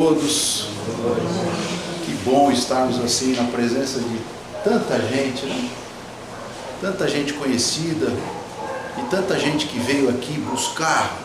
Todos, que bom estarmos assim na presença de tanta gente, né? Tanta gente conhecida e tanta gente que veio aqui buscar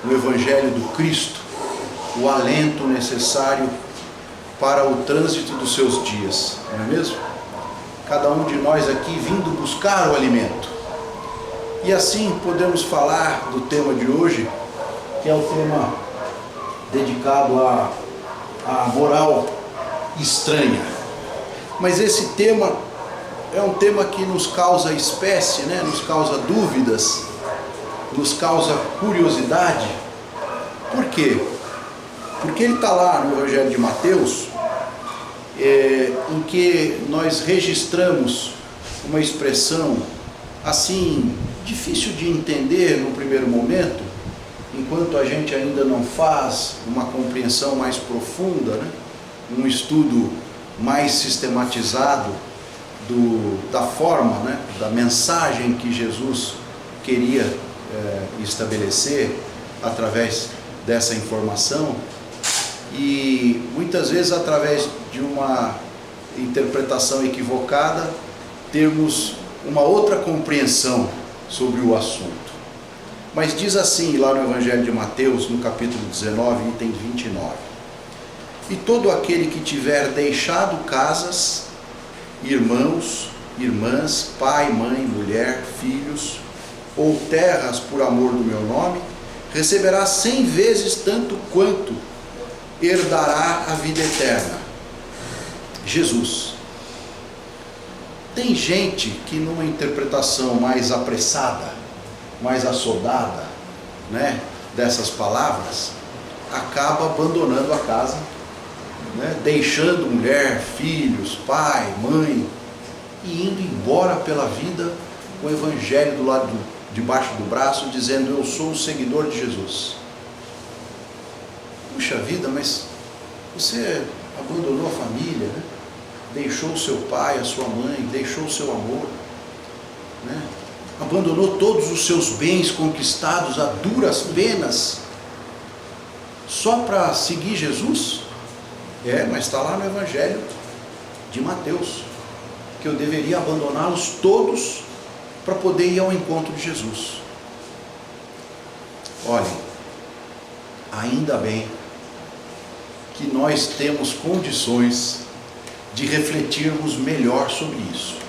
no Evangelho do Cristo o alento necessário para o trânsito dos seus dias, não é mesmo? Cada um de nós aqui vindo buscar o alimento. E assim podemos falar do tema de hoje, que é o tema dedicado à moral estranha. Mas esse tema é um tema que nos causa espécie, né? Nos causa dúvidas, nos causa curiosidade. Por quê? Porque ele está lá no Evangelho de Mateus, em que nós registramos uma expressão assim, difícil de entender no primeiro momento, enquanto a gente ainda não faz uma compreensão mais profunda, né? Um estudo mais sistematizado da forma, né? Da mensagem que Jesus queria estabelecer através dessa informação, e muitas vezes através de uma interpretação equivocada termos uma outra compreensão sobre o assunto. Mas diz assim lá no Evangelho de Mateus, no capítulo 19, item 29. E todo aquele que tiver deixado casas, irmãos, irmãs, pai, mãe, mulher, filhos, ou terras por amor do meu nome, receberá 100 vezes tanto quanto herdará a vida eterna. Jesus. Tem gente que numa interpretação mais apressada, mais assodada, né, dessas palavras, acaba abandonando a casa, né, deixando mulher, filhos, pai, mãe, e indo embora pela vida com o Evangelho do lado debaixo do braço, dizendo: eu sou o seguidor de Jesus. Puxa vida, mas você abandonou a família, né? Deixou o seu pai, a sua mãe, deixou o seu amor, né? Abandonou todos os seus bens conquistados a duras penas só para seguir Jesus? Mas está lá no Evangelho de Mateus que eu deveria abandoná-los todos para poder ir ao encontro de Jesus. Olhem, ainda bem que nós temos condições de refletirmos melhor sobre isso.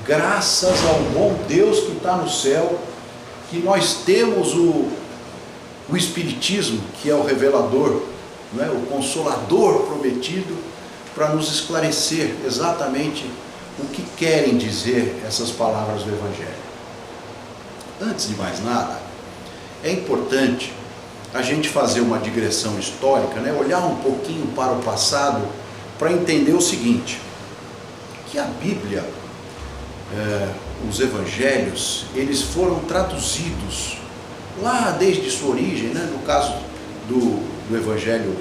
Graças ao bom Deus que está no céu, que nós temos o Espiritismo, que é o revelador, não é? O consolador prometido, para nos esclarecer exatamente o que querem dizer essas palavras do Evangelho. Antes de mais nada, é importante a gente fazer uma digressão histórica, né? Olhar um pouquinho para o passado, para entender o seguinte, que a Bíblia, os Evangelhos, eles foram traduzidos lá desde sua origem, né? No caso do Evangelho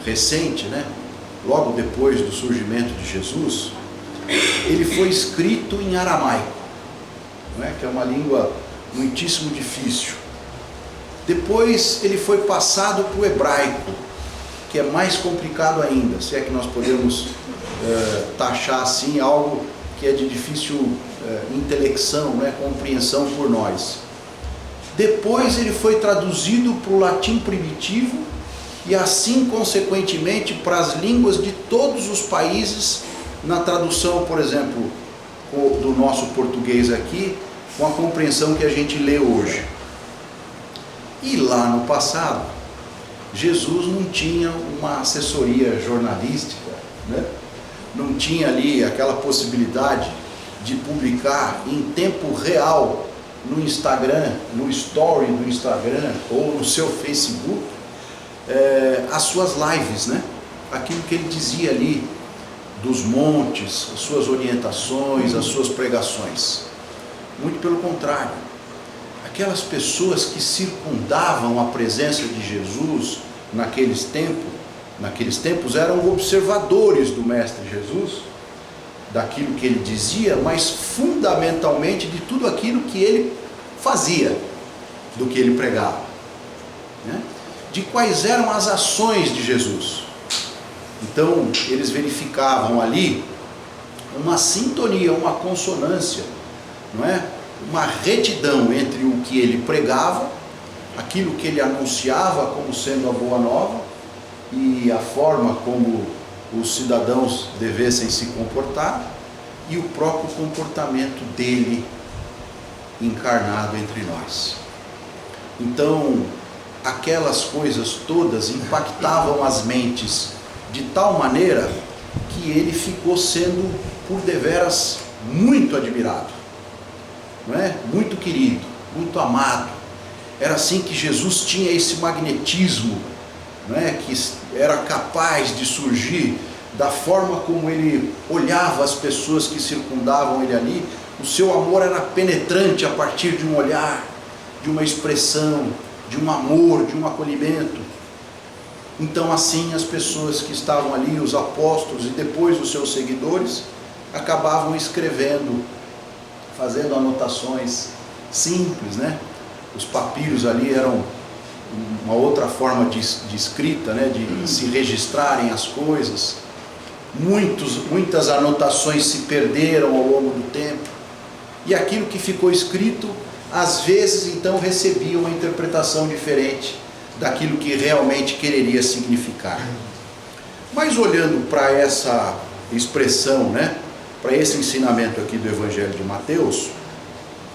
recente, né? Logo depois do surgimento de Jesus, ele foi escrito em aramaico, não é? Que é uma língua muitíssimo difícil. Depois ele foi passado para o hebraico, que é mais complicado ainda, se é que nós podemos taxar assim algo que é de difícil intelecção, né, compreensão por nós. Depois ele foi traduzido para o latim primitivo e assim consequentemente para as línguas de todos os países, na tradução, por exemplo, do nosso português aqui, com a compreensão que a gente lê hoje. E lá no passado, Jesus não tinha uma assessoria jornalística, né? Não tinha ali aquela possibilidade de publicar em tempo real no Instagram, no story do Instagram ou no seu Facebook, as suas lives, né? Aquilo que ele dizia ali dos montes, as suas orientações, as suas pregações. Muito pelo contrário, aquelas pessoas que circundavam a presença de Jesus naqueles tempos eram observadores do Mestre Jesus, daquilo que ele dizia, mas fundamentalmente de tudo aquilo que ele fazia, do que ele pregava, né? de quais eram as ações de Jesus. Então, eles verificavam ali uma sintonia, uma consonância, não é? Uma retidão entre o que ele pregava, aquilo que ele anunciava como sendo a boa nova, e a forma como os cidadãos devessem se comportar, e o próprio comportamento dele encarnado entre nós. Então, aquelas coisas todas impactavam as mentes de tal maneira que ele ficou sendo, por deveras, muito admirado, não é? Muito querido, muito amado. Era assim que Jesus tinha esse magnetismo, não é? Que era capaz de surgir da forma como ele olhava as pessoas que circundavam ele ali. O seu amor era penetrante a partir de um olhar, de uma expressão, de um amor, de um acolhimento. Então, assim, as pessoas que estavam ali, os apóstolos e depois os seus seguidores, acabavam escrevendo, fazendo anotações simples, né? Os papiros ali eram uma outra forma de escrita, né? De se registrarem as coisas. Muitas anotações se perderam ao longo do tempo, e aquilo que ficou escrito, às vezes, então, recebia uma interpretação diferente daquilo que realmente quereria significar. Mas olhando para essa expressão, né, para esse ensinamento aqui do Evangelho de Mateus,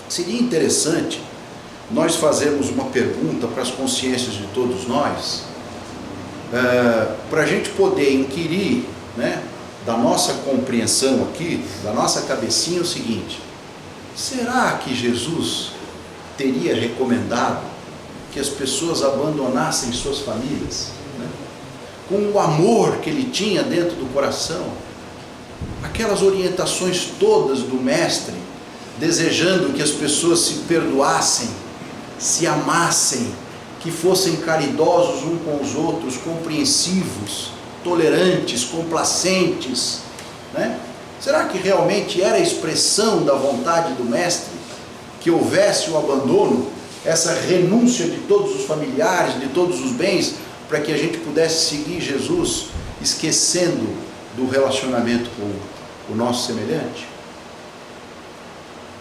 seria interessante nós fazermos uma pergunta para as consciências de todos nós, para a gente poder inquirir, né, da nossa compreensão aqui, da nossa cabecinha, o seguinte: será que Jesus teria recomendado que as pessoas abandonassem suas famílias, né? Com o amor que ele tinha dentro do coração, aquelas orientações todas do Mestre, desejando que as pessoas se perdoassem, se amassem, que fossem caridosos uns com os outros, compreensivos, tolerantes, complacentes, né? Será que realmente era a expressão da vontade do Mestre que houvesse o abandono, essa renúncia de todos os familiares, de todos os bens, para que a gente pudesse seguir Jesus, esquecendo do relacionamento com o nosso semelhante?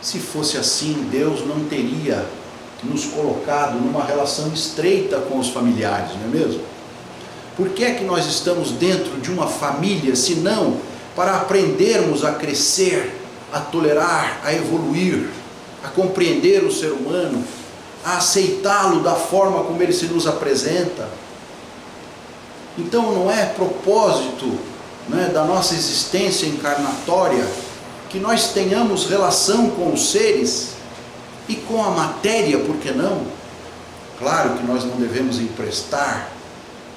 Se fosse assim, Deus não teria nos colocado numa relação estreita com os familiares, não é mesmo? Por que é que nós estamos dentro de uma família, se não para aprendermos a crescer, a tolerar, a evoluir, a compreender o ser humano, a aceitá-lo da forma como ele se nos apresenta? Então não é propósito, né, da nossa existência encarnatória que nós tenhamos relação com os seres e com a matéria, por que não? Claro que nós não devemos emprestar,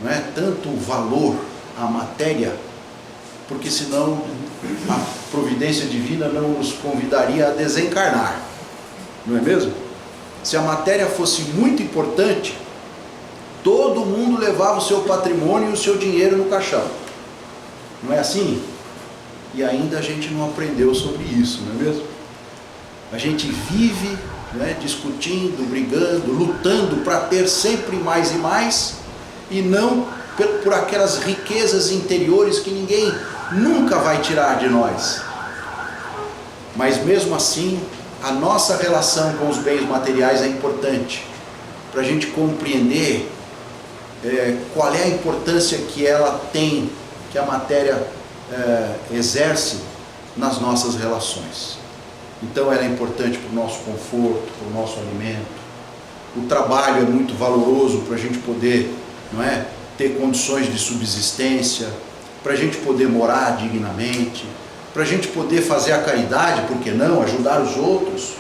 não é, tanto valor à matéria, porque senão a providência divina não nos convidaria a desencarnar, não é mesmo? Se a matéria fosse muito importante, todo mundo levava o seu patrimônio e o seu dinheiro no caixão, não é assim? E ainda a gente não aprendeu sobre isso, não é mesmo? A gente vive, né, discutindo, brigando, lutando para ter sempre mais e mais, e não por aquelas riquezas interiores que ninguém nunca vai tirar de nós. Mas mesmo assim, a nossa relação com os bens materiais é importante, para a gente compreender qual é a importância que ela tem, que a matéria exerce nas nossas relações. Então ela é importante para o nosso conforto, para o nosso alimento. O trabalho é muito valoroso para a gente poder, não é, ter condições de subsistência, para a gente poder morar dignamente, para a gente poder fazer a caridade, por que não, ajudar os outros.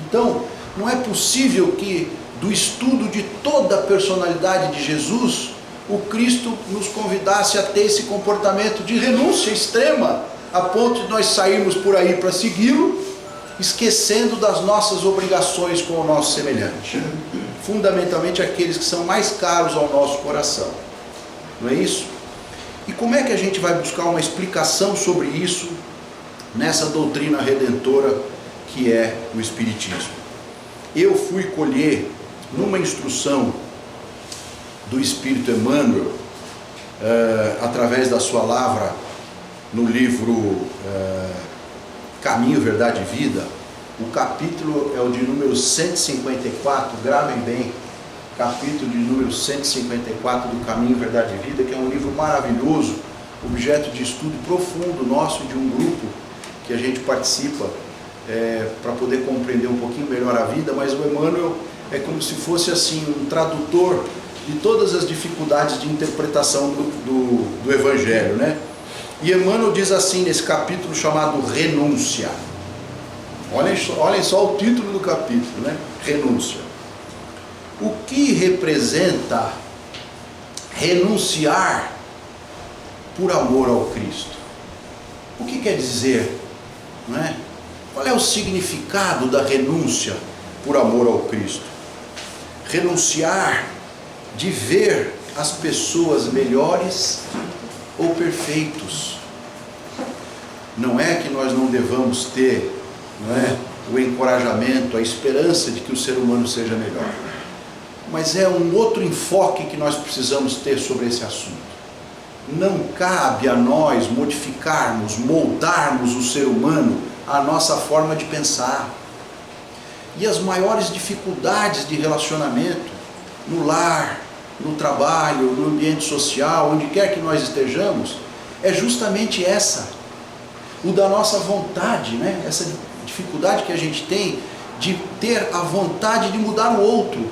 Então, não é possível que do estudo de toda a personalidade de Jesus, o Cristo nos convidasse a ter esse comportamento de renúncia extrema, a ponto de nós sairmos por aí para segui-lo, esquecendo das nossas obrigações com o nosso semelhante, fundamentalmente aqueles que são mais caros ao nosso coração, não é isso? E como é que a gente vai buscar uma explicação sobre isso nessa doutrina redentora que é o Espiritismo? Eu fui colher numa instrução do Espírito Emmanuel, através da sua lavra no livro Caminho, Verdade e Vida. O capítulo é o de número 154, gravem bem, capítulo de número 154 do Caminho, Verdade e Vida, que é um livro maravilhoso, objeto de estudo profundo nosso, de um grupo que a gente participa, para poder compreender um pouquinho melhor a vida. Mas o Emmanuel é como se fosse assim um tradutor de todas as dificuldades de interpretação do Evangelho, né? E Emmanuel diz assim nesse capítulo chamado Renúncia. Olhem só o título do capítulo, né? Renúncia. O que representa renunciar por amor ao Cristo? O que quer dizer, não é? Qual é o significado da renúncia por amor ao Cristo? Renunciar de ver as pessoas melhores ou perfeitos. Não é que nós não devamos ter, não é, o encorajamento, a esperança de que o ser humano seja melhor. Mas é um outro enfoque que nós precisamos ter sobre esse assunto. Não cabe a nós modificarmos, moldarmos o ser humano à nossa forma de pensar. E as maiores dificuldades de relacionamento, no lar, no trabalho, no ambiente social, onde quer que nós estejamos, é justamente essa, o da nossa vontade, né? Essa dificuldade que a gente tem de ter a vontade de mudar o outro.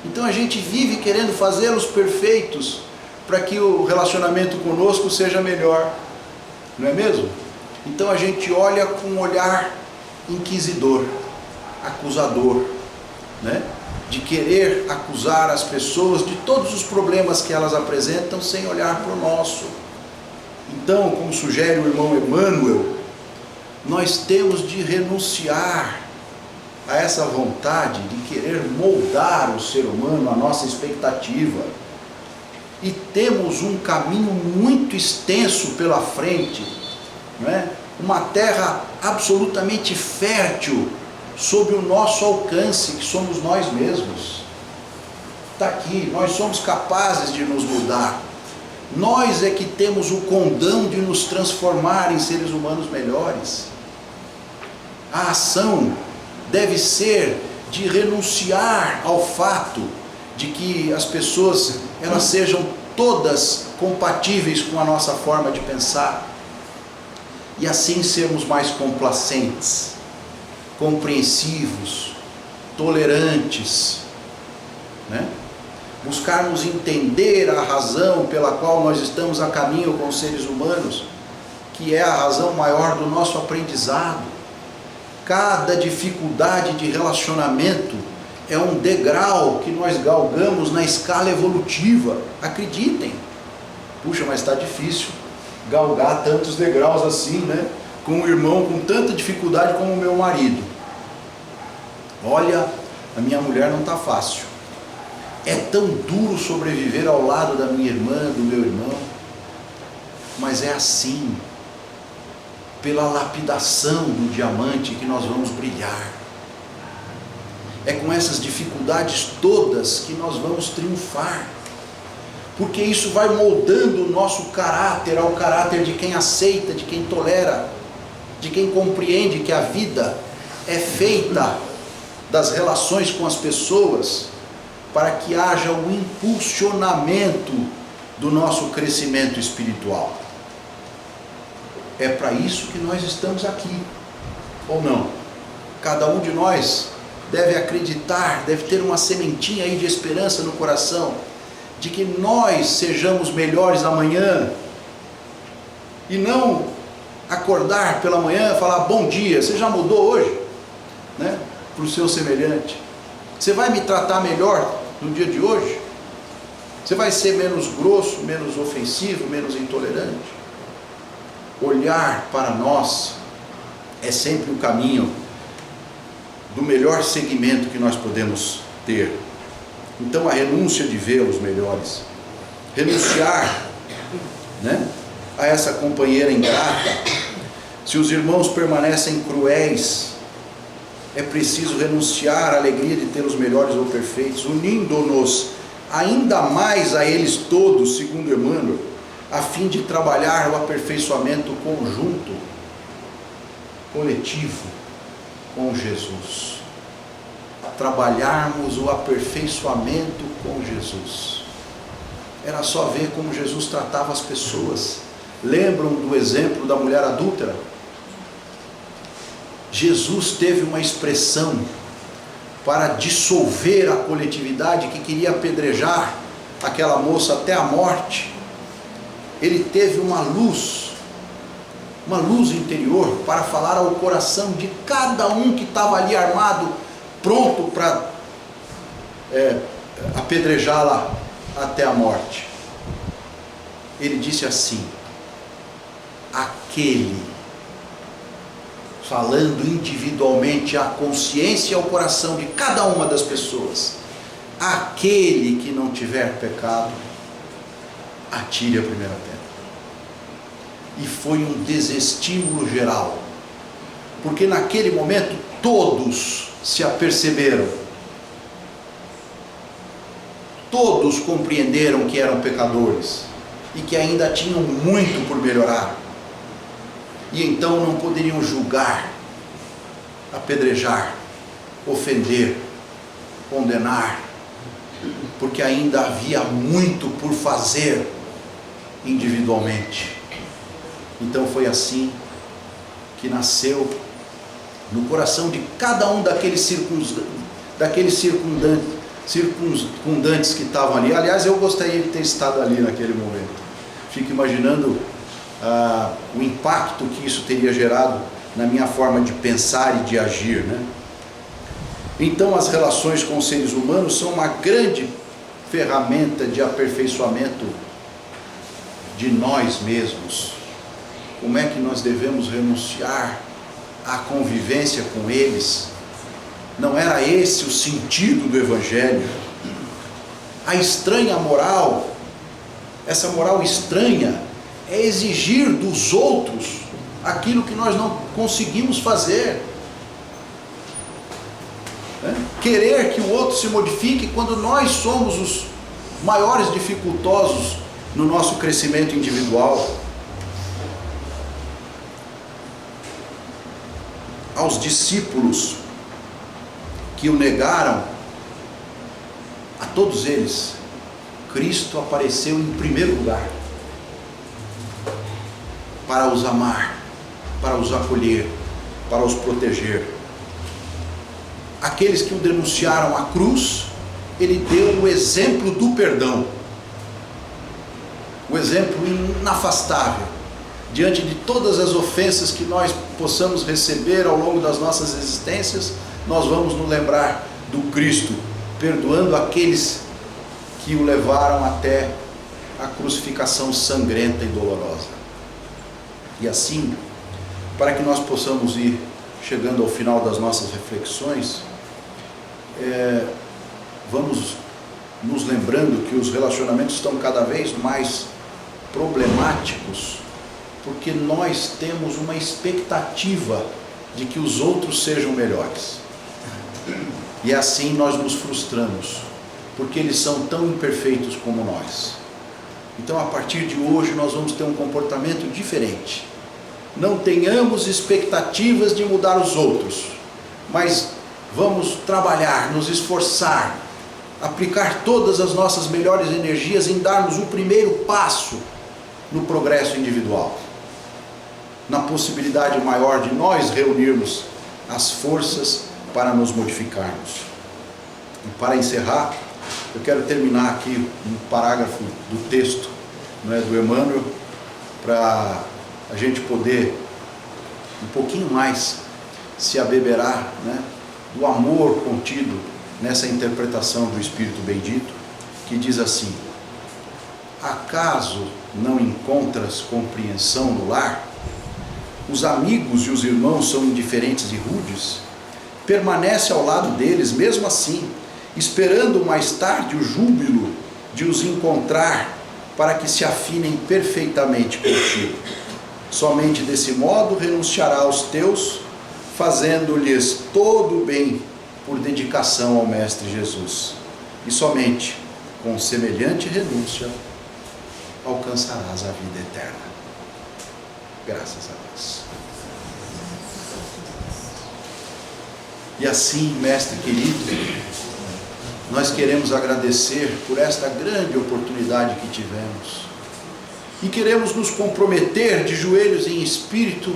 Então a gente vive querendo fazê-los perfeitos para que o relacionamento conosco seja melhor, não é mesmo? Então a gente olha com um olhar inquisidor, acusador, né? De querer acusar as pessoas de todos os problemas que elas apresentam sem olhar para o nosso. Então, como sugere o irmão Emmanuel, nós temos de renunciar a essa vontade de querer moldar o ser humano à nossa expectativa. E temos um caminho muito extenso pela frente, não é? Uma terra absolutamente fértil sob o nosso alcance, que somos nós mesmos. Está aqui, nós somos capazes de nos mudar. Nós é que temos o condão de nos transformar em seres humanos melhores. A ação deve ser de renunciar ao fato de que as pessoas elas sejam todas compatíveis com a nossa forma de pensar, e assim sermos mais complacentes, compreensivos, tolerantes, né? Buscarmos entender a razão pela qual nós estamos a caminho com os seres humanos, que é a razão maior do nosso aprendizado. Cada dificuldade de relacionamento é um degrau que nós galgamos na escala evolutiva. Acreditem. Puxa, mas está difícil galgar tantos degraus assim, né? Com um irmão com tanta dificuldade como o meu marido. Olha, a minha mulher não está fácil. É tão duro sobreviver ao lado da minha irmã, do meu irmão. Mas é assim, pela lapidação do diamante, que nós vamos brilhar. É com essas dificuldades todas que nós vamos triunfar. Porque isso vai moldando o nosso caráter ao caráter de quem aceita, de quem tolera, de quem compreende que a vida é feita das relações com as pessoas, para que haja um impulsionamento do nosso crescimento espiritual. É para isso que nós estamos aqui, ou não? Cada um de nós deve acreditar, deve ter uma sementinha aí de esperança no coração, de que nós sejamos melhores amanhã, e não acordar pela manhã e falar: bom dia, você já mudou hoje, né? Para o seu semelhante. Você vai me tratar melhor no dia de hoje? Você vai ser menos grosso, menos ofensivo, menos intolerante? Olhar para nós é sempre o caminho do melhor segmento que nós podemos ter. Então a renúncia de vê-los melhores, renunciar, né, a essa companheira ingrata. Se os irmãos permanecem cruéis, é preciso renunciar à alegria de tê-los melhores ou perfeitos, unindo-nos ainda mais a eles todos, segundo Emmanuel, a fim de trabalhar o aperfeiçoamento conjunto, coletivo, com Jesus. Trabalharmos o aperfeiçoamento com Jesus. Era só ver como Jesus tratava as pessoas. Lembram do exemplo da mulher adúltera? Jesus teve uma expressão para dissolver a coletividade que queria apedrejar aquela moça até a morte. Ele teve uma luz interior para falar ao coração de cada um que estava ali armado, pronto para apedrejá-la até a morte. Ele disse assim: aquele, falando individualmente à consciência e ao coração de cada uma das pessoas, aquele que não tiver pecado, atire a primeira pedra. E foi um desestímulo geral, porque naquele momento todos se aperceberam, todos compreenderam que eram pecadores e que ainda tinham muito por melhorar, e então não poderiam julgar, apedrejar, ofender, condenar, porque ainda havia muito por fazer individualmente. Então foi assim que nasceu no coração de cada um daqueles circundantes que estavam ali. Aliás, eu gostaria de ter estado ali naquele momento. Fico imaginando o impacto que isso teria gerado na minha forma de pensar e de agir, né? Então as relações com os seres humanos são uma grande ferramenta de aperfeiçoamento de nós mesmos. Como é que nós devemos renunciar à convivência com eles? Não era esse o sentido do Evangelho? A estranha moral, essa moral estranha, é exigir dos outros aquilo que nós não conseguimos fazer. Querer que o outro se modifique quando nós somos os maiores dificultosos no nosso crescimento individual. Aos discípulos que o negaram, a todos eles, Cristo apareceu em primeiro lugar, para os amar, para os acolher, para os proteger. Aqueles que o denunciaram à cruz, ele deu o exemplo do perdão, o exemplo inafastável, diante de todas as ofensas que nós possamos receber ao longo das nossas existências. Nós vamos nos lembrar do Cristo, perdoando aqueles que o levaram até a crucificação sangrenta e dolorosa. E assim, para que nós possamos ir chegando ao final das nossas reflexões, vamos nos lembrando que os relacionamentos estão cada vez mais problemáticos, porque nós temos uma expectativa de que os outros sejam melhores, e assim nós nos frustramos, porque eles são tão imperfeitos como nós. Então, a partir de hoje, nós vamos ter um comportamento diferente. Não tenhamos expectativas de mudar os outros, mas vamos trabalhar, nos esforçar, aplicar todas as nossas melhores energias em darmos o primeiro passo no progresso individual, na possibilidade maior de nós reunirmos as forças para nos modificarmos. E para encerrar, eu quero terminar aqui um parágrafo do texto, do Emmanuel, para a gente poder um pouquinho mais se abeberar, do amor contido nessa interpretação do Espírito Bendito, que diz assim: acaso não encontras compreensão no lar? Os amigos e os irmãos são indiferentes e rudes? Permanece ao lado deles mesmo assim, esperando mais tarde o júbilo de os encontrar, para que se afinem perfeitamente contigo. Somente desse modo renunciará aos teus, fazendo-lhes todo o bem por dedicação ao Mestre Jesus. E somente com semelhante renúncia alcançarás a vida eterna. Graças a Deus. E assim, mestre querido, nós queremos agradecer por esta grande oportunidade que tivemos. E queremos nos comprometer de joelhos em espírito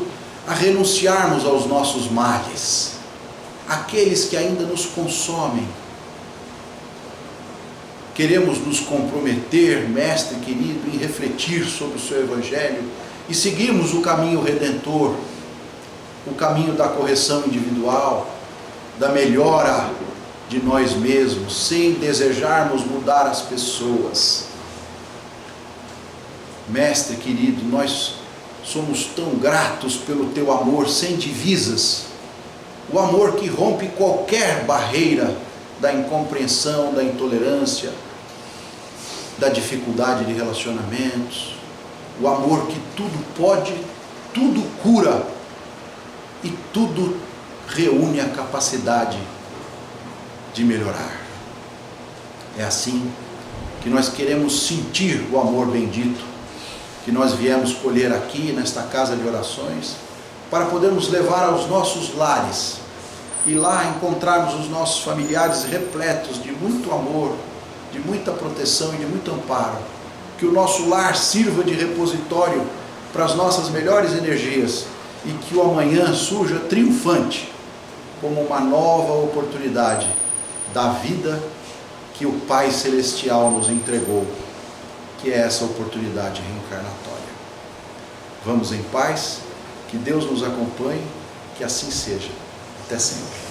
a renunciarmos aos nossos males, aqueles que ainda nos consomem. Queremos nos comprometer, mestre querido, em refletir sobre o seu Evangelho e seguirmos o caminho redentor, o caminho da correção individual, da melhora de nós mesmos, sem desejarmos mudar as pessoas. Mestre querido, nós somos tão gratos pelo teu amor sem divisas, o amor que rompe qualquer barreira da incompreensão, da intolerância, da dificuldade de relacionamentos, o amor que tudo pode, tudo cura e tudo reúne a capacidade de melhorar. É assim que nós queremos sentir o amor bendito que nós viemos colher aqui nesta casa de orações, para podermos levar aos nossos lares e lá encontrarmos os nossos familiares repletos de muito amor, de muita proteção e de muito amparo. Que o nosso lar sirva de repositório para as nossas melhores energias e que o amanhã surja triunfante como uma nova oportunidade da vida que o Pai Celestial nos entregou, que é essa oportunidade reencarnatória. Vamos em paz, que Deus nos acompanhe, que assim seja. Até sempre.